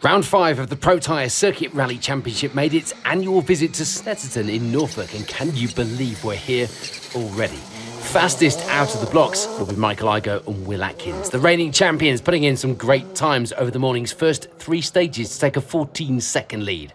Round 5 of the Protyre Circuit Rally Championship made its annual visit to Snetterton in Norfolk, and can you believe we're here already? Fastest out of the blocks will be Michael Igoe and Will Atkins, the reigning champions, putting in some great times over the morning's first 3 stages to take a 14-second lead.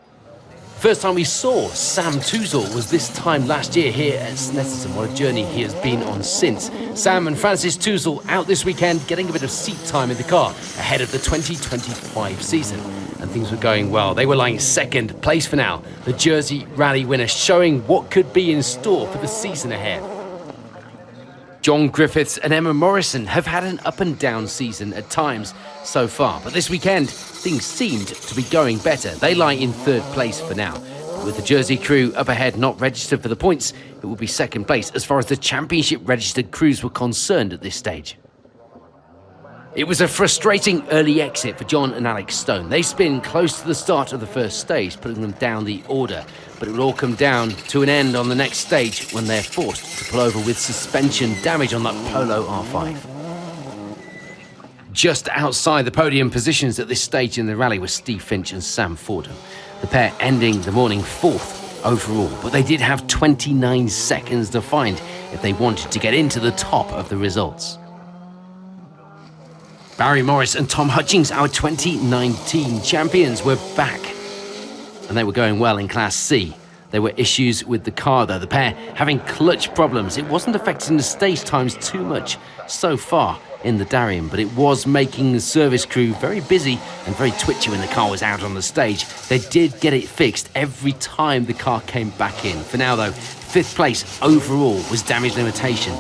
First time we saw Sam Touzle was this time last year here at Snetterton. What a journey he has been on since. Sam and Francis Touzle out this weekend, getting a bit of seat time in the car ahead of the 2025 season. And things were going well. They were lying second place for now. The Jersey Rally winner, showing what could be in store for the season ahead. John Griffiths and Emma Morrison have had an up and down season at times so far, but this weekend things seemed to be going better. They lie in 3rd place for now. With the Jersey crew up ahead not registered for the points, it will be 2nd place as far as the championship registered crews were concerned at this stage. It was a frustrating early exit for John and Alex Stone. They spin close to the start of the first stage, putting them down the order. But it will all come down to an end on the next stage when they're forced to pull over with suspension damage on that Polo R5. Just outside the podium positions at this stage in the rally were Steve Finch and Sam Fordham. The pair ending the morning 4th overall, but they did have 29 seconds to find if they wanted to get into the top of the results. Barry Morris and Tom Hutchings, our 2019 champions, were back. And they were going well in Class C. There were issues with the car though, the pair having clutch problems. It wasn't affecting the stage times too much so far in the Darien, but it was making the service crew very busy and very twitchy when the car was out on the stage. They did get it fixed every time the car came back in. For now though, 5th place overall was damage limitation.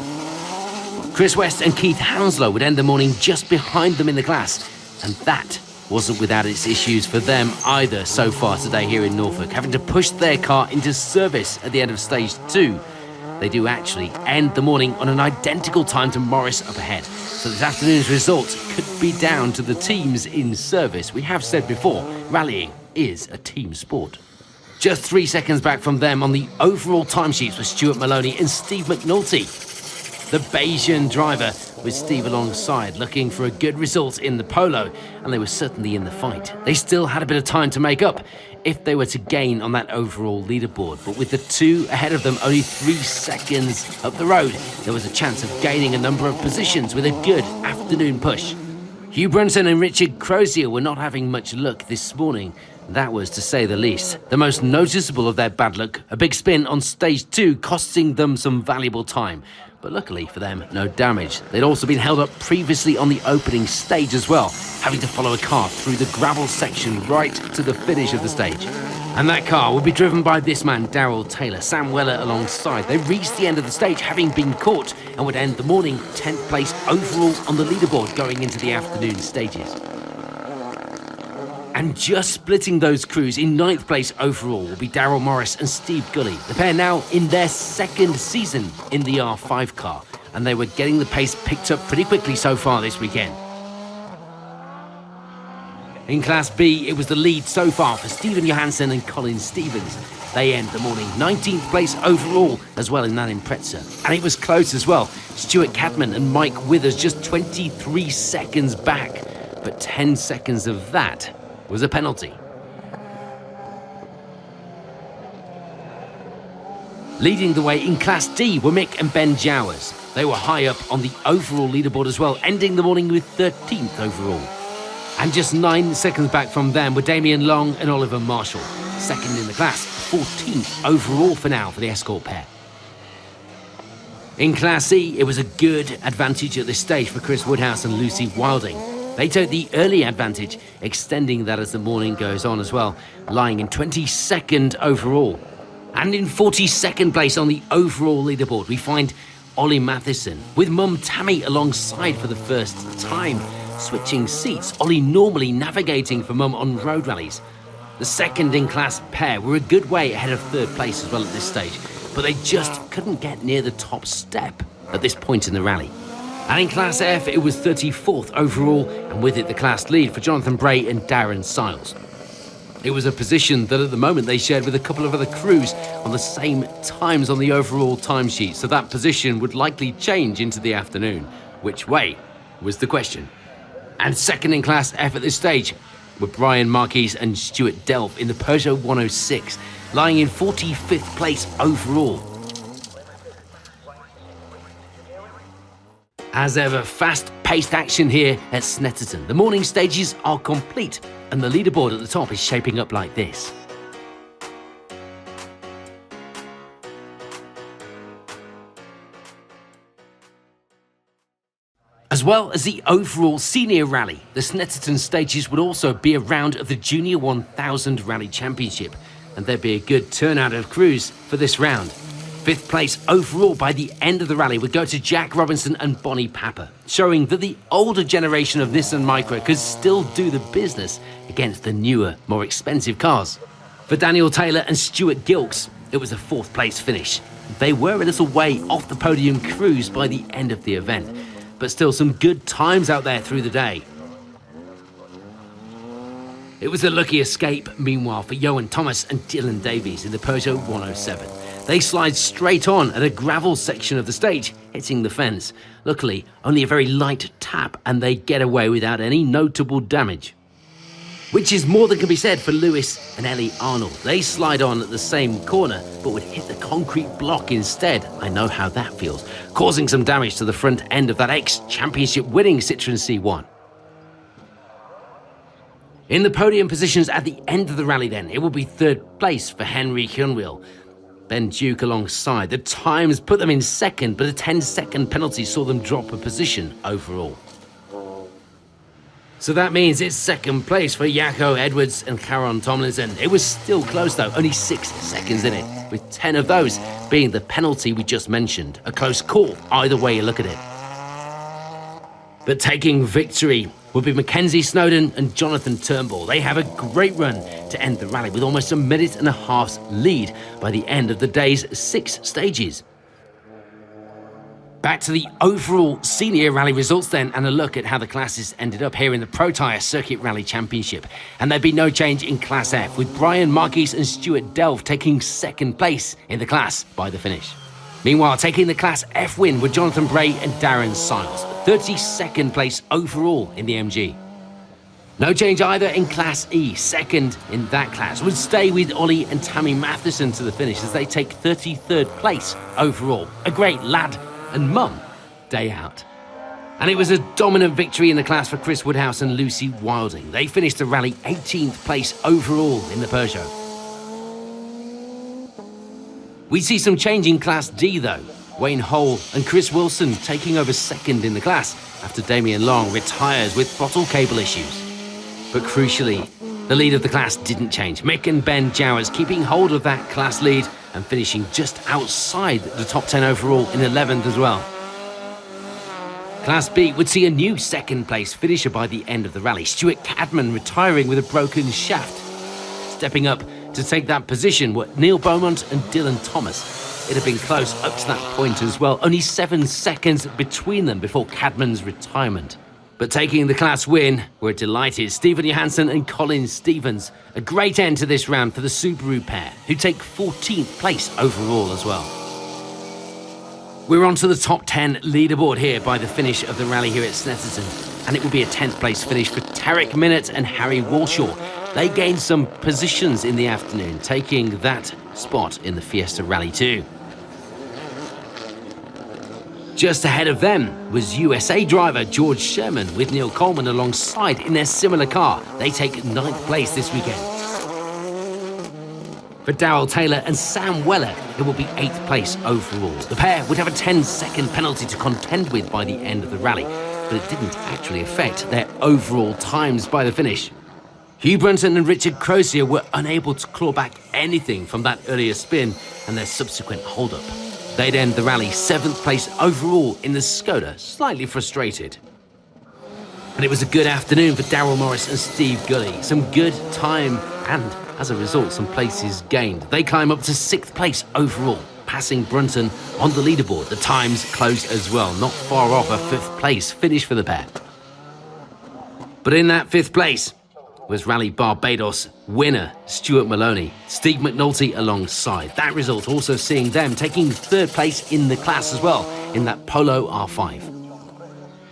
Chris West and Keith Hounslow would end the morning just behind them in the class, and that wasn't without its issues for them either so far today here in Norfolk, having to push their car into service at the end of stage 2. They do actually end the morning on an identical time to Morris up ahead, so this afternoon's results could be down to the teams in service. We have said before, rallying is a team sport. Just 3 seconds back from them on the overall timesheets were Stuart Maloney and Steve McNulty. The Bayesian driver with Steve alongside, looking for a good result in the Polo, and they were certainly in the fight. They still had a bit of time to make up if they were to gain on that overall leaderboard, but with the 2 ahead of them only 3 seconds up the road, there was a chance of gaining a number of positions with a good afternoon push. Hugh Brunson and Richard Crozier were not having much luck this morning. That was to say the least. The most noticeable of their bad luck, a big spin on stage 2, costing them some valuable time. But luckily for them, no damage. They'd also been held up previously on the opening stage as well, having to follow a car through the gravel section right to the finish of the stage. And that car would be driven by this man, Darryl Taylor, Sam Weller alongside. They reached the end of the stage having been caught and would end the morning 10th place overall on the leaderboard going into the afternoon stages. And just splitting those crews in 9th place overall will be Daryl Morris and Steve Gully. The pair now in their 2nd season in the R5 car, and they were getting the pace picked up pretty quickly so far this weekend. In Class B, it was the lead so far for Stephen Johansson and Colin Stevens. They end the morning 19th place overall as well in that Impreza. And it was close as well. Stuart Cadman and Mike Withers just 23 seconds back, but 10 seconds of that was a penalty. Leading the way in Class D were Mick and Ben Jowers. They were high up on the overall leaderboard as well, ending the morning with 13th overall. And just 9 seconds back from them were Damien Long and Oliver Marshall. 2nd in the class, 14th overall for now for the Escort pair. In Class E, it was a good advantage at this stage for Chris Woodhouse and Lucy Wilding. They took the early advantage, extending that as the morning goes on as well, lying in 22nd overall. And in 42nd place on the overall leaderboard, we find Ollie Matheson, with Mum Tammy alongside for the first time, switching seats. Ollie normally navigating for Mum on road rallies. The 2nd in class pair were a good way ahead of 3rd place as well at this stage, but they just couldn't get near the top step at this point in the rally. And in Class F, it was 34th overall, and with it the class lead for Jonathan Bray and Darren Siles. It was a position that at the moment they shared with a couple of other crews on the same times on the overall timesheet, so that position would likely change into the afternoon. Which way was the question. And 2nd in Class F at this stage were Brian Marquis and Stuart Delph in the Peugeot 106, lying in 45th place overall. As ever, fast-paced action here at Snetterton. The morning stages are complete, and the leaderboard at the top is shaping up like this. As well as the overall senior rally, the Snetterton stages would also be a round of the Junior 1000 Rally Championship, and there'd be a good turnout of crews for this round. 5th place overall by the end of the rally would go to Jack Robinson and Bonnie Papper, showing that the older generation of Nissan Micra could still do the business against the newer, more expensive cars. For Daniel Taylor and Stuart Gilks, it was a 4th place finish. They were a little way off the podium cruise by the end of the event, but still some good times out there through the day. It was a lucky escape, meanwhile, for Johan Thomas and Dylan Davies in the Peugeot 107. They slide straight on at a gravel section of the stage, hitting the fence. Luckily, only a very light tap, and they get away without any notable damage. Which is more than can be said for Lewis and Ellie Arnold. They slide on at the same corner, but would hit the concrete block instead. I know how that feels, causing some damage to the front end of that ex-championship winning Citroën C1. In the podium positions at the end of the rally then, it will be 3rd place for Henry Hyunwil. Ben Duke alongside. The times put them in 2nd, but a 10-second penalty saw them drop a position overall. So that means it's 2nd place for Jaco Edwards and Caron Tomlinson. It was still close though, only 6 seconds in it, with 10 of those being the penalty we just mentioned. A close call, either way you look at it. But taking victory would be Mackenzie Snowden and Jonathan Turnbull. They have a great run to end the rally with almost a minute and a half's lead by the end of the day's 6 stages. Back to the overall senior rally results then, and a look at how the classes ended up here in the Protyre Circuit Rally Championship. And there'd be no change in Class F, with Brian Marquis and Stuart Delph taking 2nd place in the class by the finish. Meanwhile, taking the Class F win were Jonathan Bray and Darren Siles, 32nd place overall in the MG. No change either in Class E. 2nd in that class would stay with Ollie and Tammy Matheson to the finish as they take 33rd place overall. A great lad and mum day out. And it was a dominant victory in the class for Chris Woodhouse and Lucy Wilding. They finished the rally 18th place overall in the Peugeot. We see some change in Class D though. Wayne Hole and Chris Wilson taking over 2nd in the class after Damien Long retires with throttle cable issues. But crucially, the lead of the class didn't change. Mick and Ben Jowers keeping hold of that class lead and finishing just outside the top 10 overall in 11th as well. Class B would see a new 2nd place finisher by the end of the rally, Stuart Cadman retiring with a broken shaft. Stepping up to take that position were Neil Beaumont and Dylan Thomas. It had been close up to that point as well, only 7 seconds between them before Cadman's retirement. But taking the class win, we're delighted. Stephen Johansson and Colin Stevens. A great end to this round for the Subaru pair, who take 14th place overall as well. We're on to the top 10 leaderboard here by the finish of the rally here at Snetterton. And it will be a 10th place finish for Tarek Minott and Harry Walshaw. They gained some positions in the afternoon, taking that spot in the Fiesta Rally 2. Just ahead of them was USA driver George Sherman with Neil Coleman alongside in their similar car. They take 9th place this weekend. For Darrell Taylor and Sam Weller, it will be 8th place overall. The pair would have a 10-second penalty to contend with by the end of the rally, but it didn't actually affect their overall times by the finish. Hugh Brunton and Richard Crozier were unable to claw back anything from that earlier spin and their subsequent hold-up. They'd end the rally 7th place overall in the Skoda, slightly frustrated. And it was a good afternoon for Daryl Morris and Steve Gully. Some good time and, as a result, some places gained. They climb up to 6th place overall, passing Brunton on the leaderboard. The times close as well, not far off a 5th place finish for the pair. But in that 5th place was Rally Barbados winner Stuart Maloney, Steve McNulty alongside. That result also seeing them taking 3rd place in the class as well in that Polo R5.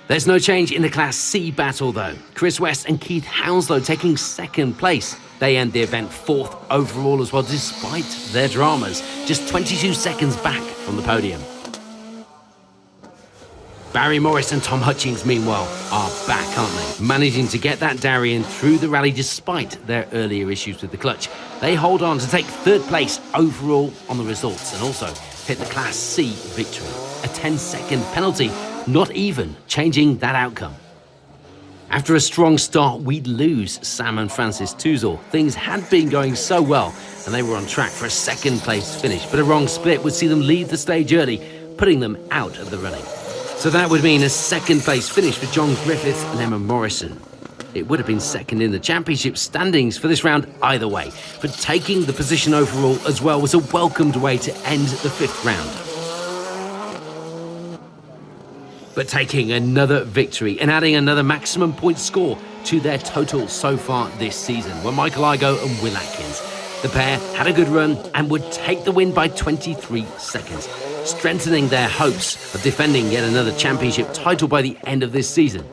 There's no change in the Class C battle though. Chris West and Keith Hounslow taking second place. They end the event 4th overall as well, despite their dramas, just 22 seconds back from the podium. Barry Morris and Tom Hutchings, meanwhile, are back, aren't they? Managing to get that Darien through the rally despite their earlier issues with the clutch. They hold on to take 3rd place overall on the results and also hit the Class C victory. A 10-second penalty, not even changing that outcome. After a strong start, we'd lose Sam and Francis Tuzor. Things had been going so well and they were on track for a 2nd place finish, but a wrong split would see them leave the stage early, putting them out of the running. So that would mean a 2nd place finish for John Griffith and Emma Morrison. It would have been 2nd in the championship standings for this round either way, but taking the position overall as well was a welcomed way to end the 5th round. But taking another victory and adding another maximum point score to their total so far this season were Michael Igoe and Will Atkins. The pair had a good run and would take the win by 23 seconds, strengthening their hopes of defending yet another championship title by the end of this season.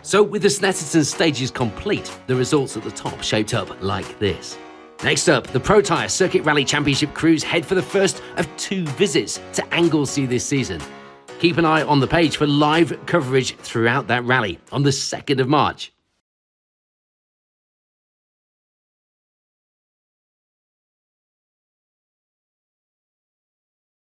So with the Snetterton stages complete, the results at the top shaped up like this. Next up, the Protyre Circuit Rally Championship crews head for the first of 2 visits to Anglesey this season. Keep an eye on the page for live coverage throughout that rally on the 2nd of March.